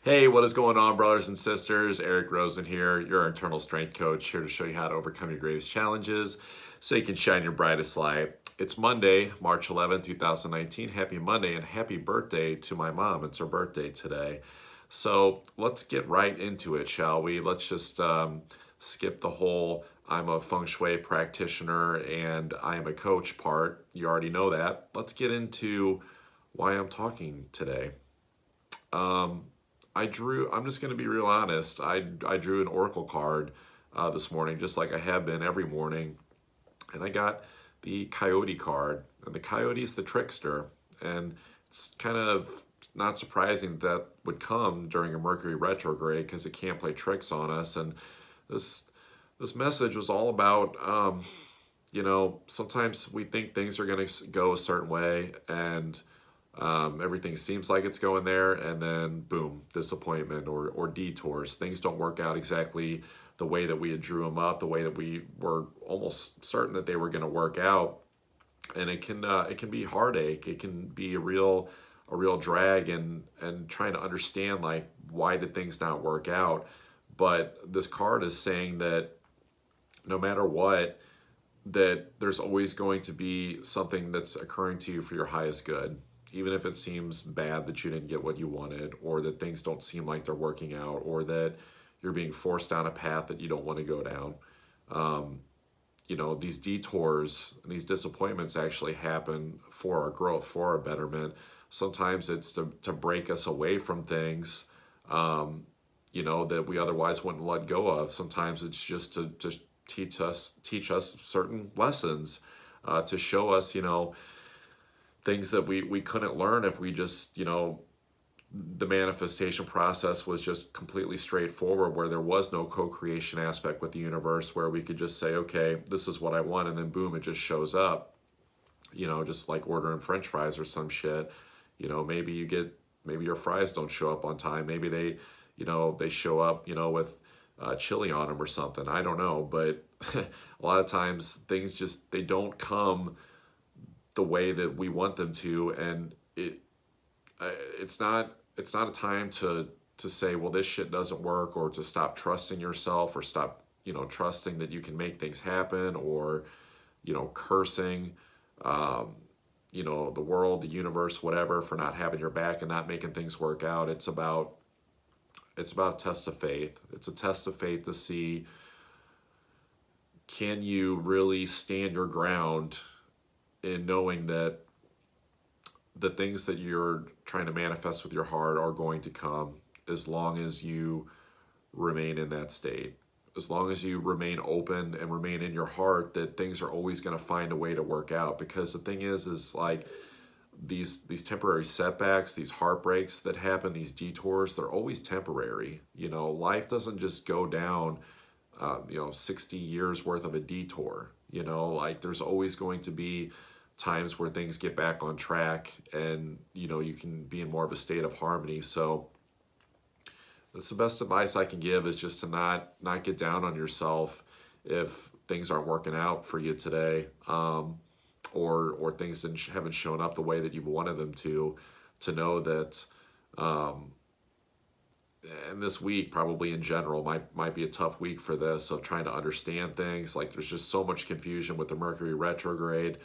Hey, what is going on, brothers and sisters? Eric Rosen here, your internal strength coach, here to show you how to overcome your greatest challenges so you can shine your brightest light. It's Monday, March 11th, 2019. Happy Monday and happy birthday to my mom. It's her birthday today. So let's get right into it, shall we? Let's just skip the whole I'm a feng shui practitioner and I am a coach part. You already know that. Let's get into why I'm talking today. I'm just going to be real honest. I drew an Oracle card this morning, just like I have been every morning. And I got the Coyote card. And the Coyote is the trickster. And it's kind of not surprising that would come during a Mercury retrograde because it can't play tricks on us. And this this message was all about, sometimes we think things are going to go a certain way and everything seems like it's going there, and then boom, disappointment or detours. Things don't work out exactly the way that we had drew them up, the way that we were almost certain that they were going to work out, and it can be heartache. It can be a real drag, and trying to understand like why did things not work out. But this card is saying that no matter what, that there's always going to be something that's occurring to you for your highest good, even if it seems bad that you didn't get what you wanted, or that things don't seem like they're working out, or that you're being forced down a path that you don't want to go down. Um, these detours and these disappointments actually happen for our growth, for our betterment. Sometimes it's to break us away from things, that we otherwise wouldn't let go of. Sometimes it's just to teach us certain lessons, to show us, things that we couldn't learn if we just, the manifestation process was just completely straightforward, where there was no co-creation aspect with the universe, where we could just say, okay, this is what I want, and then boom, it just shows up, just like ordering French fries or some shit. Maybe your fries don't show up on time. Maybe they show up, with chili on them or something. I don't know, but a lot of times things just, they don't come the way that we want them to, and it's not a time to say, well, this shit doesn't work, or to stop trusting yourself, or stop trusting that you can make things happen, or cursing the world, the universe, whatever, for not having your back and not making things work out. It's about a test of faith. It's a test of faith to see, can you really stand your ground in knowing that the things that you're trying to manifest with your heart are going to come, as long as you remain in that state. As long as you remain open and remain in your heart, that things are always going to find a way to work out. Because the thing is like these temporary setbacks, these heartbreaks that happen, these detours, they're always temporary. Life doesn't just go down 60 years worth of a detour. Like there's always going to be times where things get back on track, and you can be in more of a state of harmony. So that's the best advice I can give, is just to not get down on yourself if things aren't working out for you today, or things haven't shown up the way that you've wanted them to know that, and this week probably in general might be a tough week for this, of trying to understand things. Like there's just so much confusion with the Mercury retrograde.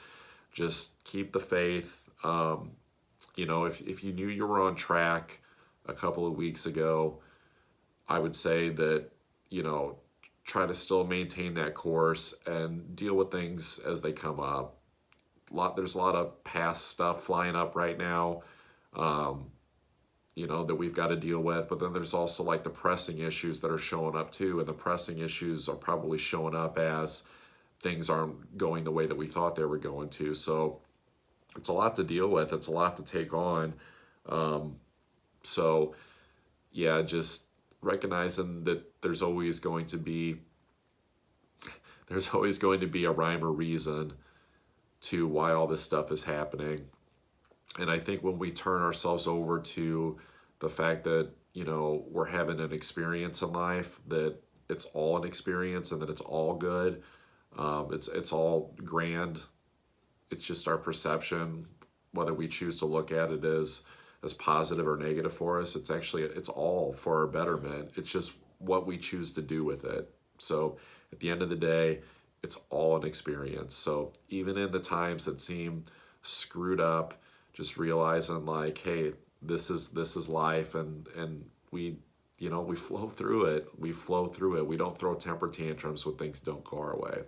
Just keep the faith. If you knew you were on track a couple of weeks ago, I would say that, try to still maintain that course and deal with things as they come up. There's a lot of past stuff flying up right now, that we've got to deal with. But then there's also like the pressing issues that are showing up too. And the pressing issues are probably showing up as things aren't going the way that we thought they were going to. So it's a lot to deal with. It's a lot to take on. So yeah, just recognizing that there's always going to be a rhyme or reason to why all this stuff is happening. And I think when we turn ourselves over to the fact that, we're having an experience in life, that it's all an experience and that it's all good, it's all grand. It's just our perception, whether we choose to look at it as as positive or negative for us. It's actually, it's all for our betterment. It's just what we choose to do with it. So at the end of the day, it's all an experience. So even in the times that seem screwed up, just realizing like, hey, this is life, and we, you know, we flow through it. We flow through it. We don't throw temper tantrums when things don't go our way.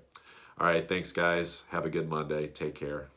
All right, thanks guys. Have a good Monday. Take care.